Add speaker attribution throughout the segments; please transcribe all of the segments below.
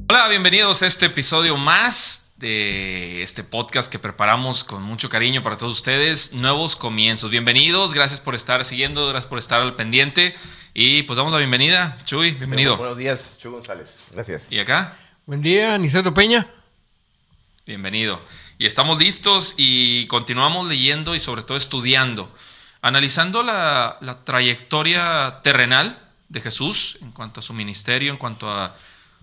Speaker 1: Hola, bienvenidos a este episodio más de este podcast que preparamos con mucho cariño para todos ustedes. Nuevos comienzos. Bienvenidos, gracias por estar siguiendo, gracias por estar al pendiente. Y pues damos la bienvenida. Chuy, bienvenido.
Speaker 2: Buenos días, Chuy González. Gracias.
Speaker 1: ¿Y acá?
Speaker 3: Buen día, Aniceto Peña.
Speaker 1: Bienvenido. Y estamos listos y continuamos leyendo y sobre todo estudiando, analizando la trayectoria terrenal de Jesús en cuanto a su ministerio, en cuanto a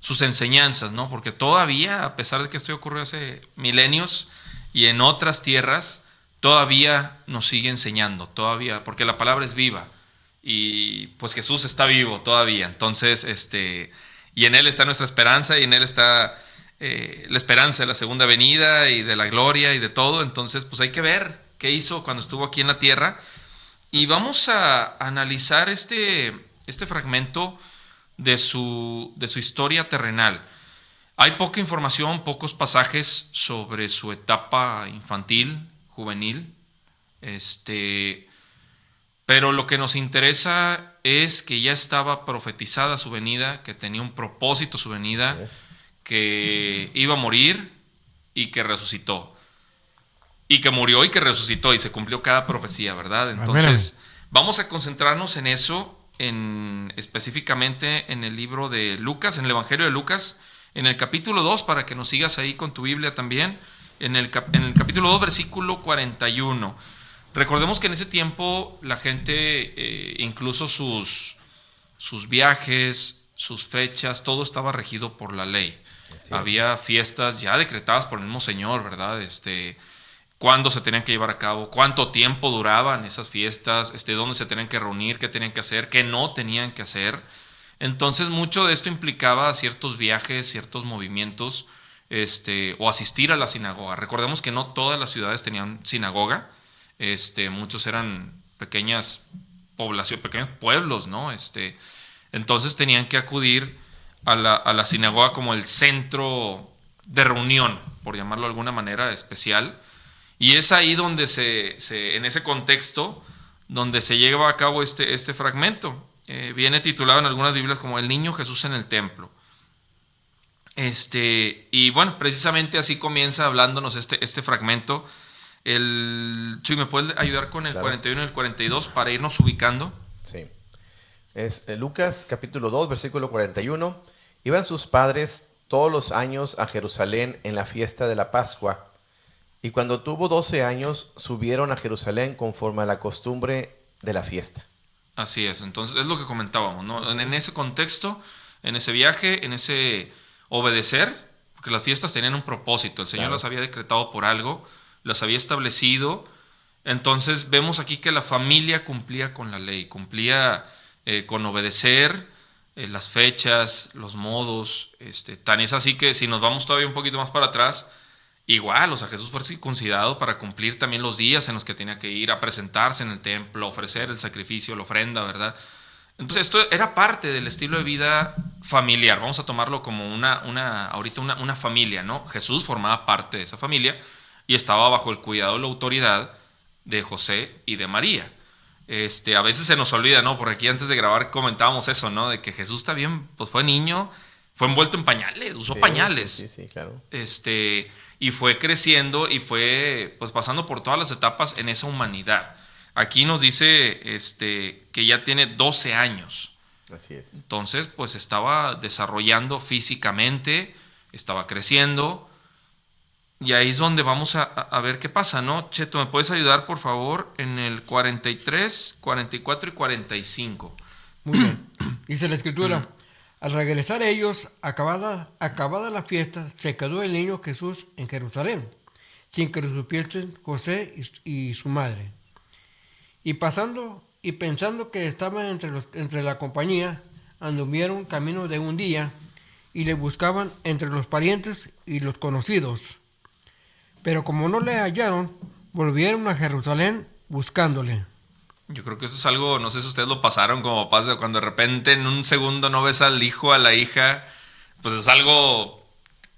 Speaker 1: sus enseñanzas, ¿no? Porque todavía, a pesar de que esto ocurrió hace milenios y en otras tierras, todavía nos sigue enseñando, todavía, porque la palabra es viva y pues Jesús está vivo todavía. Entonces, y en Él está nuestra esperanza y en Él está la esperanza de la segunda venida y de la gloria y de todo. Entonces, pues hay que ver qué hizo cuando estuvo aquí en la tierra. Y vamos a analizar este fragmento de su historia terrenal. Hay poca información, pocos pasajes sobre su etapa infantil, juvenil. Pero lo que nos interesa es que ya estaba profetizada su venida, que tenía un propósito su venida, que iba a morir y que resucitó. Y que murió y que resucitó y se cumplió cada profecía, ¿verdad? Entonces, vamos a concentrarnos en eso, específicamente en el libro de Lucas, en el Evangelio de Lucas, en el capítulo 2, para que nos sigas ahí con tu Biblia también, en el capítulo 2, versículo 41. Recordemos que en ese tiempo la gente, incluso sus viajes, sus fechas, todo estaba regido por la ley. Sí. Había fiestas ya decretadas por el mismo Señor, ¿verdad? Cuándo se tenían que llevar a cabo, cuánto tiempo duraban esas fiestas, dónde se tenían que reunir, qué tenían que hacer, qué no tenían que hacer. Entonces mucho de esto implicaba ciertos viajes, ciertos movimientos, o asistir a la sinagoga. Recordemos que no todas las ciudades tenían sinagoga, muchos eran pequeñas poblaciones, pequeños pueblos, ¿no? Entonces tenían que acudir a la sinagoga como el centro de reunión, por llamarlo de alguna manera especial. Y es ahí donde en ese contexto, donde se lleva a cabo este fragmento. Viene titulado en algunas Biblias como El niño Jesús en el templo. Y bueno, precisamente así comienza hablándonos este fragmento. Chuy, ¿me puedes ayudar con el 41 y el 42 para irnos ubicando?
Speaker 2: Sí. Es Lucas capítulo 2, versículo 41. Iban sus padres todos los años a Jerusalén en la fiesta de la Pascua. Y cuando tuvo 12 años, subieron a Jerusalén conforme a la costumbre de la fiesta.
Speaker 1: Así es, entonces es lo que comentábamos, ¿no? En ese contexto, en ese viaje, en ese obedecer, porque las fiestas tenían un propósito, el Señor las había decretado por algo, las había establecido. Entonces vemos aquí que la familia cumplía con la ley, cumplía con obedecer las fechas, los modos. Tan es así que si nos vamos todavía un poquito más para atrás, igual, o sea, Jesús fue circuncidado para cumplir también los días en los que tenía que ir a presentarse en el templo, ofrecer el sacrificio, la ofrenda, ¿verdad? Entonces esto era parte del estilo de vida familiar. Vamos a tomarlo como ahorita una familia, ¿no? Jesús formaba parte de esa familia y estaba bajo el cuidado y la autoridad de José y de María. A veces se nos olvida, ¿no? Por aquí antes de grabar comentábamos eso, ¿no? De que Jesús también, pues fue niño, fue envuelto en pañales, usó pañales.
Speaker 2: Sí, claro.
Speaker 1: Y fue creciendo y fue pues pasando por todas las etapas en esa humanidad. Aquí nos dice que ya tiene 12 años.
Speaker 2: Así es.
Speaker 1: Entonces, pues estaba desarrollando físicamente, estaba creciendo. Y ahí es donde vamos a ver qué pasa, ¿no? Cheto, ¿me puedes ayudar, por favor, en el 43, 44 y 45?
Speaker 3: Muy bien. Dice la escritura: al regresar ellos, acabada la fiesta, se quedó el niño Jesús en Jerusalén, sin que lo supiesen José y su madre. Y pensando que estaban entre la compañía, anduvieron camino de un día y le buscaban entre los parientes y los conocidos. Pero como no le hallaron, volvieron a Jerusalén buscándole.
Speaker 1: Yo creo que eso es algo, no sé si ustedes lo pasaron como pasa, cuando de repente en un segundo no ves al hijo, a la hija, pues es algo,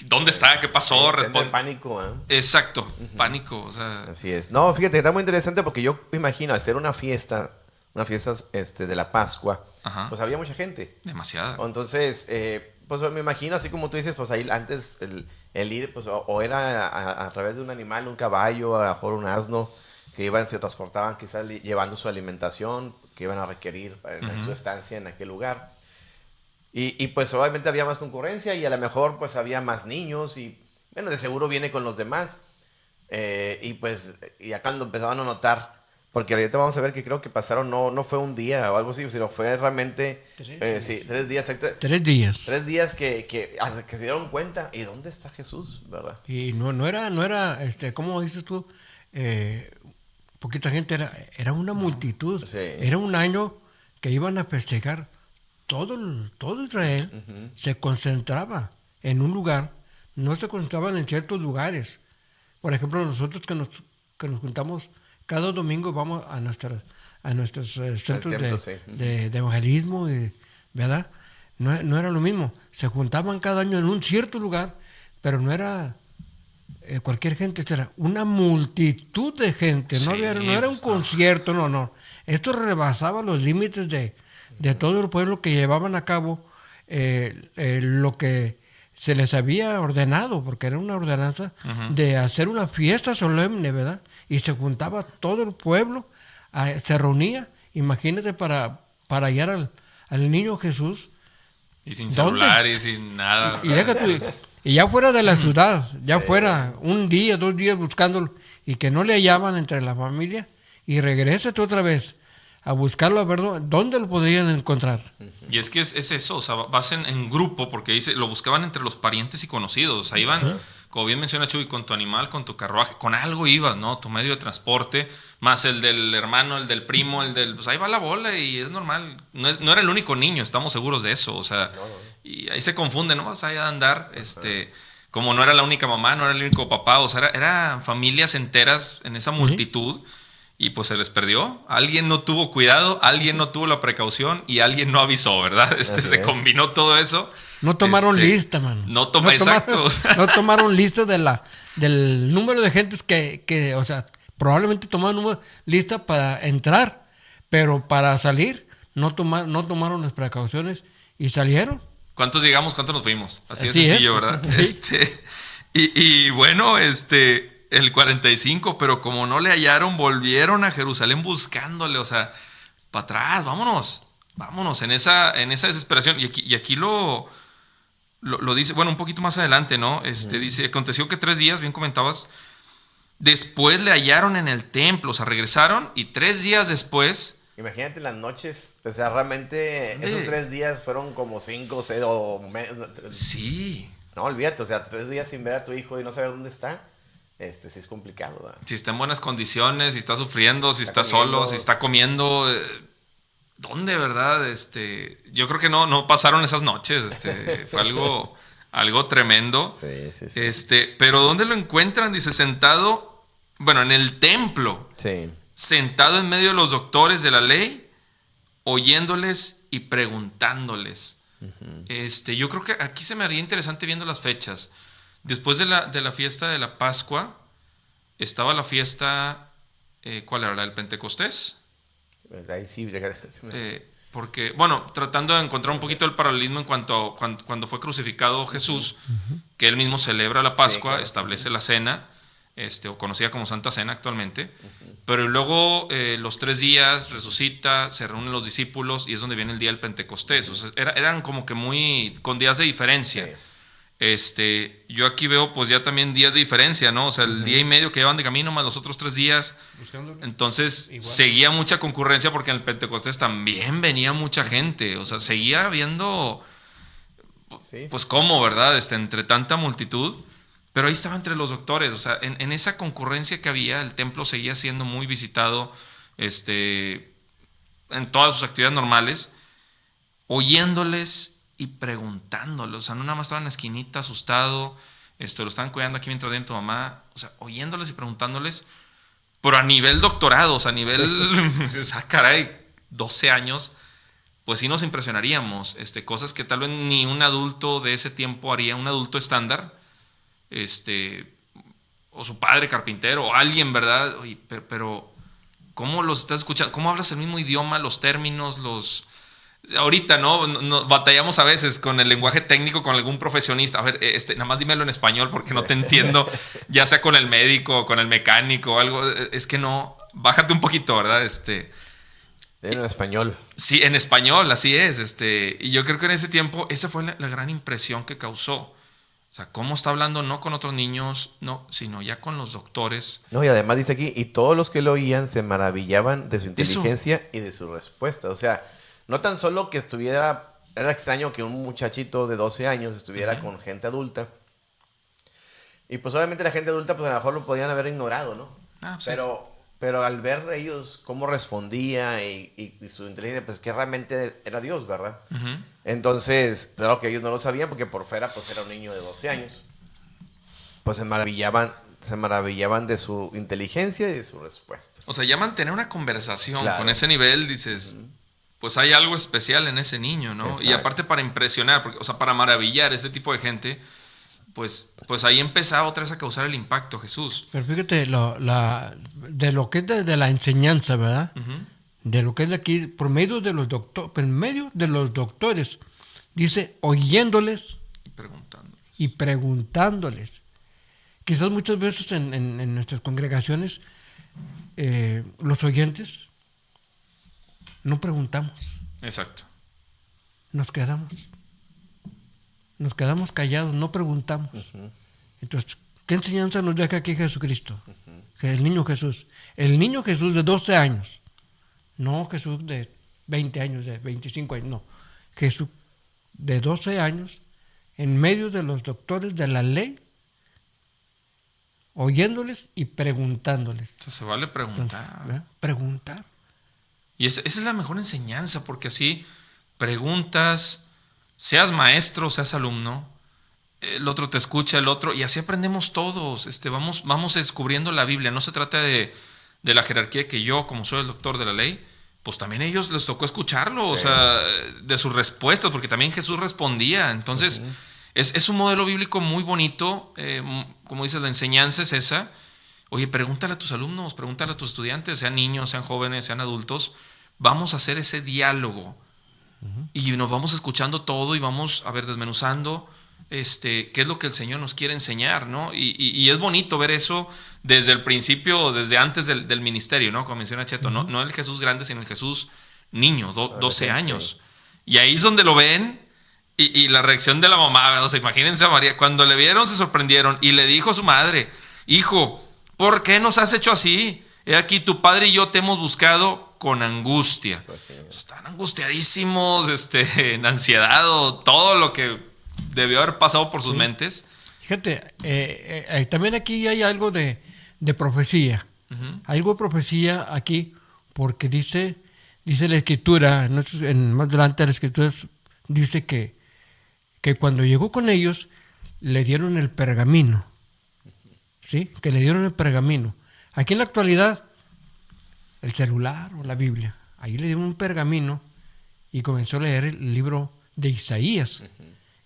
Speaker 1: ¿dónde está? ¿Qué pasó?
Speaker 2: Pánico, ¿eh?
Speaker 1: Exacto, pánico, o sea.
Speaker 2: Así es. No, fíjate, está muy interesante porque yo me imagino, al ser una fiesta de la Pascua,
Speaker 1: Ajá.
Speaker 2: pues había mucha gente.
Speaker 1: Demasiada.
Speaker 2: Entonces, pues me imagino, así como tú dices, pues ahí antes el ir, pues o era a través de un animal, un caballo, a lo mejor un asno, que iban, se transportaban quizás llevando su alimentación, que iban a requerir en su estancia en aquel lugar. Y pues obviamente había más concurrencia y a lo mejor pues había más niños y bueno, de seguro viene con los demás. Y pues ya cuando empezaban a notar, porque ahorita vamos a ver que creo que pasaron, no fue un día o algo así, sino fue realmente 3 días.
Speaker 3: 3 días.
Speaker 2: 3 días hasta que se dieron cuenta, ¿y dónde está Jesús? ¿Verdad?
Speaker 3: Y no era, ¿cómo dices tú? Poquita gente, era una multitud.
Speaker 2: Sí.
Speaker 3: Era un año que iban a festejar. Todo Israel se concentraba en un lugar, no se concentraban en ciertos lugares. Por ejemplo, nosotros que nos juntamos cada domingo, vamos a nuestros centros
Speaker 2: templo, sí.
Speaker 3: de evangelismo, ¿verdad? No era lo mismo. Se juntaban cada año en un cierto lugar, pero no era cualquier gente, era una multitud de gente. No era un concierto, no. Esto rebasaba los límites de todo el pueblo, que llevaban a cabo lo que se les había ordenado, porque era una ordenanza de hacer una fiesta solemne, ¿verdad? Y se juntaba todo el pueblo, se reunía, imagínate, para hallar al niño Jesús.
Speaker 1: Y sin celular y sin nada.
Speaker 3: Y ya fuera de la ciudad, ya fuera un día, 2 días buscándolo, y que no le hallaban entre la familia, y regrésate otra vez a buscarlo, a ver dónde lo podrían encontrar.
Speaker 1: Y es que es eso, o sea, vas en grupo, porque dice, lo buscaban entre los parientes y conocidos, o sea, iban, como bien menciona Chuy, con tu animal, con tu carruaje, con algo ibas, ¿no? Tu medio de transporte, más el del hermano, el del primo, pues ahí va la bola y es normal. No era el único niño, estamos seguros de eso, o sea, y ahí se confunde, ¿no? O sea, ahí a andar, como no era la única mamá, no era el único papá, o sea, eran familias enteras en esa multitud. Y pues se les perdió. Alguien no tuvo cuidado, alguien no tuvo la precaución y alguien no avisó, ¿verdad? Se combinó todo eso.
Speaker 3: No tomaron lista, mano.
Speaker 1: Exacto.
Speaker 3: No tomaron lista del número de gentes que, o sea, probablemente tomaron lista para entrar, pero para salir no tomaron las precauciones y salieron.
Speaker 1: ¿Cuántos llegamos? ¿Cuántos nos fuimos? Así de
Speaker 3: Así
Speaker 1: sencillo,
Speaker 3: es.
Speaker 1: ¿verdad? Y bueno, el 45, pero como no le hallaron, volvieron a Jerusalén buscándole, o sea, para atrás, vámonos en esa desesperación. Y aquí lo dice, bueno, un poquito más adelante, ¿no? Dice, aconteció que 3 días, bien comentabas, después le hallaron en el templo, o sea, regresaron y 3 días después...
Speaker 2: Imagínate las noches, o sea, realmente esos 3 días fueron como 5 o 6 o meses.
Speaker 1: Sí.
Speaker 2: No, olvídate, o sea, 3 días sin ver a tu hijo y no saber dónde está. Sí es complicado, ¿verdad?
Speaker 1: Si está en buenas condiciones, si está sufriendo, si está
Speaker 2: comiendo.
Speaker 1: solo, si está comiendo, ¿dónde, verdad? Yo creo que no pasaron esas noches, fue algo tremendo.
Speaker 2: Sí.
Speaker 1: Pero ¿dónde lo encuentran? Dice, sentado, bueno, en el templo, sentado en medio de los doctores de la ley, oyéndoles y preguntándoles. Yo creo que aquí se me haría interesante viendo las fechas. Después de la fiesta de la Pascua, estaba la fiesta, ¿cuál era? ¿La del Pentecostés?
Speaker 2: Pues ahí sí.
Speaker 1: Porque, bueno, tratando de encontrar un poquito el paralelismo en cuanto a cuando fue crucificado Jesús, que él mismo celebra la Pascua,
Speaker 2: claro.
Speaker 1: establece la cena, o conocida como Santa Cena actualmente, pero luego los 3 días resucita, se reúnen los discípulos y es donde viene el día del Pentecostés. O sea, eran como que con días de diferencia.
Speaker 2: Sí.
Speaker 1: Yo aquí veo pues ya también días de diferencia, ¿no? O sea, el día y medio que llevan de camino más los otros 3 días.
Speaker 3: Buscándolo.
Speaker 1: Entonces
Speaker 3: Igual.
Speaker 1: seguía mucha concurrencia porque en el Pentecostés también venía mucha gente. O sea, seguía viendo pues cómo, ¿verdad? Entre tanta multitud. Pero ahí estaba entre los doctores. O sea, en esa concurrencia que había, el templo seguía siendo muy visitado en todas sus actividades normales, oyéndoles y preguntándole, o sea, no nada más estaba en la esquinita asustado, lo estaban cuidando aquí mientras viene tu mamá, o sea, oyéndoles y preguntándoles, pero a nivel doctorado, o sea, a nivel, caray, 12 años, pues sí nos impresionaríamos, cosas que tal vez ni un adulto de ese tiempo haría, un adulto estándar, o su padre carpintero, o alguien, ¿verdad? Oye, pero ¿cómo los estás escuchando? ¿Cómo hablas el mismo idioma, los términos, ahorita, ¿no? Batallamos a veces con el lenguaje técnico, con algún profesionista. A ver, nada más dímelo en español porque no te entiendo, ya sea con el médico, con el mecánico o algo. Es que no, bájate un poquito, ¿verdad?
Speaker 2: En español.
Speaker 1: Sí, en español, así es. Y yo creo que en ese tiempo, esa fue la gran impresión que causó. O sea, cómo está hablando no con otros niños, no, sino ya con los doctores.
Speaker 2: No, y además dice aquí, y todos los que lo oían se maravillaban de su inteligencia y de su respuesta. O sea, no tan solo que estuviera, era extraño que un muchachito de 12 años estuviera con gente adulta. Y pues obviamente la gente adulta, pues a lo mejor lo podían haber ignorado, ¿no?
Speaker 1: Pues
Speaker 2: pero al ver ellos cómo respondía y su inteligencia, pues que realmente era Dios, ¿verdad? Entonces, claro que ellos no lo sabían porque por fuera pues era un niño de 12 años. Pues se maravillaban de su inteligencia y de sus respuestas.
Speaker 1: O sea, ya mantener una conversación
Speaker 2: Claro.
Speaker 1: con ese nivel, dices, pues hay algo especial en ese niño, ¿no?
Speaker 2: Exacto.
Speaker 1: Y aparte para impresionar, porque, o sea, para maravillar a este tipo de gente, pues ahí empezaba otra vez a causar el impacto Jesús.
Speaker 3: Pero fíjate, de lo que es de la enseñanza, ¿verdad? De lo que es de aquí, por medio de los doctores, dice, oyéndoles
Speaker 1: Y preguntando.
Speaker 3: y preguntándoles. Quizás muchas veces en nuestras congregaciones, los oyentes no preguntamos,
Speaker 1: Exacto.
Speaker 3: nos quedamos callados, no preguntamos. Entonces, ¿qué enseñanza nos deja aquí Jesucristo? Que el niño Jesús de 12 años, no Jesús de 20 años, de 25 años, no, Jesús de 12 años, en medio de los doctores de la ley, oyéndoles y preguntándoles.
Speaker 1: O sea, se vale preguntar.
Speaker 3: Entonces, ¿verdad? Preguntar.
Speaker 1: Y esa es la mejor enseñanza, porque así preguntas, seas maestro, seas alumno, el otro te escucha, el otro, y así aprendemos todos. Vamos descubriendo la Biblia. No se trata de la jerarquía que yo, como soy el doctor de la ley, pues también a ellos les tocó escucharlo, o sea, de sus respuestas, porque también Jesús respondía. Entonces, es un modelo bíblico muy bonito. Como dices, la enseñanza es esa. Oye, pregúntale a tus alumnos, pregúntale a tus estudiantes, sean niños, sean jóvenes, sean adultos. Vamos a hacer ese diálogo y nos vamos escuchando todo y vamos a ver desmenuzando qué es lo que el Señor nos quiere enseñar, ¿no? Y es bonito ver eso desde el principio, desde antes del ministerio, ¿no? Como menciona Cheto, no el Jesús grande, sino el Jesús niño, 12 años. Y ahí es donde lo ven y la reacción de la mamá, ¿no? O sea, imagínense a María, cuando le vieron se sorprendieron y le dijo a su madre, hijo, ¿por qué nos has hecho así? He aquí, tu padre y yo te hemos buscado con angustia.
Speaker 2: Pues sí.
Speaker 1: Están angustiadísimos, en ansiedad, o todo lo que debió haber pasado por sus mentes.
Speaker 3: Fíjate, también aquí hay algo de profecía. Algo de profecía aquí, porque dice la Escritura, más adelante la Escritura dice que cuando llegó con ellos, le dieron el pergamino. ¿Sí? Que le dieron el pergamino. Aquí en la actualidad, el celular o la Biblia, ahí le dieron un pergamino y comenzó a leer el libro de Isaías.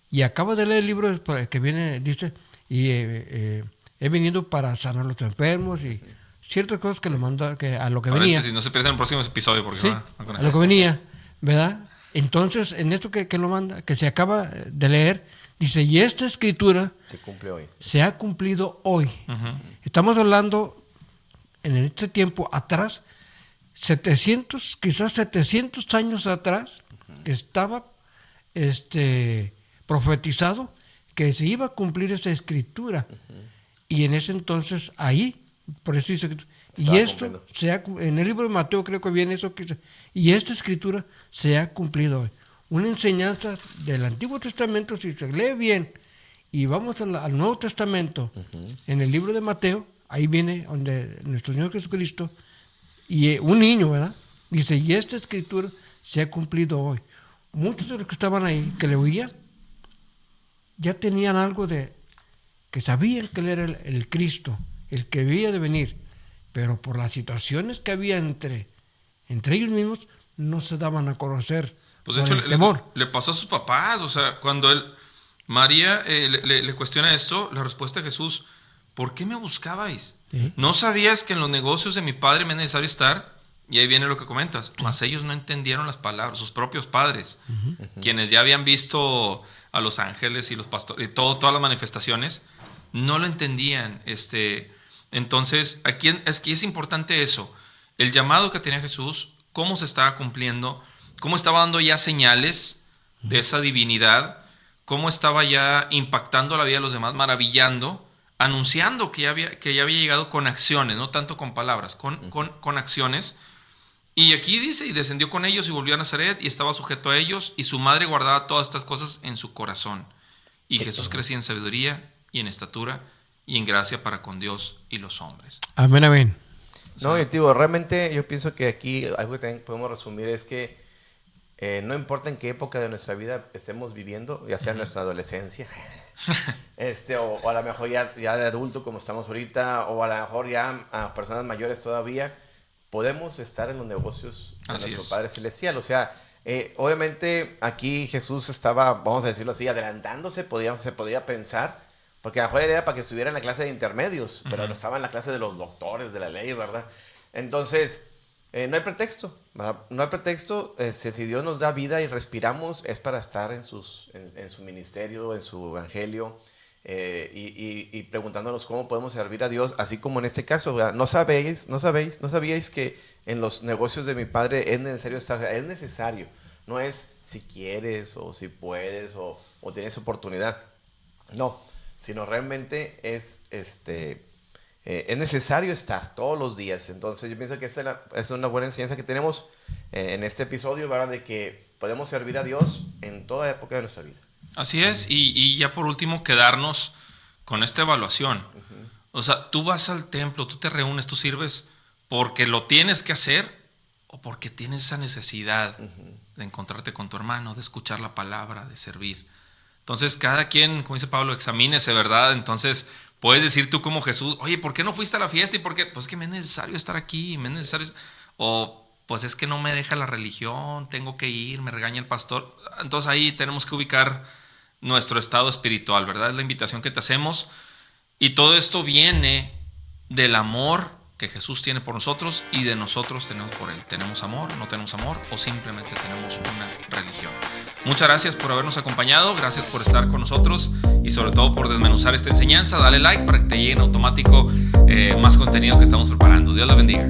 Speaker 3: Y acaba de leer el libro que viene, dice, y he venido para sanar a los enfermos y ciertas cosas que lo manda, que a lo que venía.
Speaker 1: No se pierdan el próximo episodio porque
Speaker 3: Sí,
Speaker 1: va con
Speaker 3: a
Speaker 1: eso.
Speaker 3: lo que venía, ¿verdad? Entonces, en esto que lo manda, que se acaba de leer, dice, y esta escritura
Speaker 2: Se cumple hoy.
Speaker 3: se ha cumplido hoy. Estamos hablando en este tiempo atrás, 700, quizás 700 años atrás, que estaba profetizado que se iba a cumplir esa escritura. Y en ese entonces, ahí, por eso dice, y esto en el libro de Mateo creo que viene eso, y esta escritura se ha cumplido hoy. Una enseñanza del Antiguo Testamento, si se lee bien, y vamos al Nuevo Testamento, en el libro de Mateo, ahí viene donde nuestro Señor Jesucristo, y un niño, ¿verdad? Dice, y esta escritura se ha cumplido hoy. Muchos de los que estaban ahí, que le oían, ya tenían algo de, que sabían que él era el Cristo, el que había de venir, pero por las situaciones que había entre ellos mismos, no se daban a conocer.
Speaker 1: Pues de
Speaker 3: por
Speaker 1: hecho
Speaker 3: el temor.
Speaker 1: le pasó a sus papás, o sea, cuando María le cuestiona esto, la respuesta de Jesús, ¿por qué me buscabais?
Speaker 3: Sí.
Speaker 1: ¿No sabías que en los negocios de mi padre me es necesario estar? Y ahí viene lo que comentas. Mas ellos no entendieron las palabras, sus propios padres, quienes ya habían visto a los ángeles y los pastores, y todas las manifestaciones, no lo entendían. Entonces, aquí es importante eso. El llamado que tenía Jesús, cómo se estaba cumpliendo, cómo estaba dando ya señales de esa divinidad, cómo estaba ya impactando la vida de los demás, maravillando, anunciando que ya había llegado con acciones, no tanto con palabras, con acciones. Y aquí dice, y descendió con ellos y volvió a Nazaret y estaba sujeto a ellos, y su madre guardaba todas estas cosas en su corazón. Y Jesús crecía en sabiduría y en estatura y en gracia para con Dios y los hombres.
Speaker 3: Amén, amén.
Speaker 2: No, yo digo, realmente yo pienso que aquí algo que también podemos resumir es que no importa en qué época de nuestra vida estemos viviendo, ya sea en nuestra adolescencia, o a lo mejor ya de adulto como estamos ahorita, o a lo mejor ya a personas mayores todavía, podemos estar en los negocios de nuestro Padre Celestial. O sea, obviamente aquí Jesús estaba, vamos a decirlo así, adelantándose, se podía pensar, porque a lo mejor era para que estuviera en la clase de intermedios, pero no estaba en la clase de los doctores de la ley, ¿verdad? Entonces, no hay pretexto, ¿verdad? No hay pretexto. Si Dios nos da vida y respiramos, es para estar en su ministerio, en su evangelio, y preguntándonos cómo podemos servir a Dios, así como en este caso, ¿verdad? No sabíais que en los negocios de mi Padre es necesario estar, es necesario, no es si quieres o si puedes o tienes oportunidad, no, sino realmente es necesario estar todos los días. Entonces yo pienso que esta es una buena enseñanza que tenemos en este episodio, ¿verdad? De que podemos servir a Dios en toda época de nuestra vida.
Speaker 1: Así es, y ya por último quedarnos con esta evaluación. O sea, tú vas al templo, tú te reúnes, tú sirves porque lo tienes que hacer o porque tienes esa necesidad de encontrarte con tu hermano, de escuchar la palabra, de servir. Entonces cada quien, como dice Pablo, examínese, ¿verdad? Entonces puedes decir tú como Jesús, oye, ¿por qué no fuiste a la fiesta? ¿Y por qué? Pues es que me es necesario estar aquí, me es necesario... O pues es que no me deja la religión, tengo que ir, me regaña el pastor. Entonces ahí tenemos que ubicar nuestro estado espiritual, ¿verdad? Es la invitación que te hacemos. Y todo esto viene del amor que Jesús tiene por nosotros y de nosotros tenemos por Él. ¿Tenemos amor? ¿No tenemos amor? ¿O simplemente tenemos una religión? Muchas gracias por habernos acompañado, gracias por estar con nosotros y sobre todo por desmenuzar esta enseñanza. Dale like para que te llegue en automático más contenido que estamos preparando. Dios la bendiga.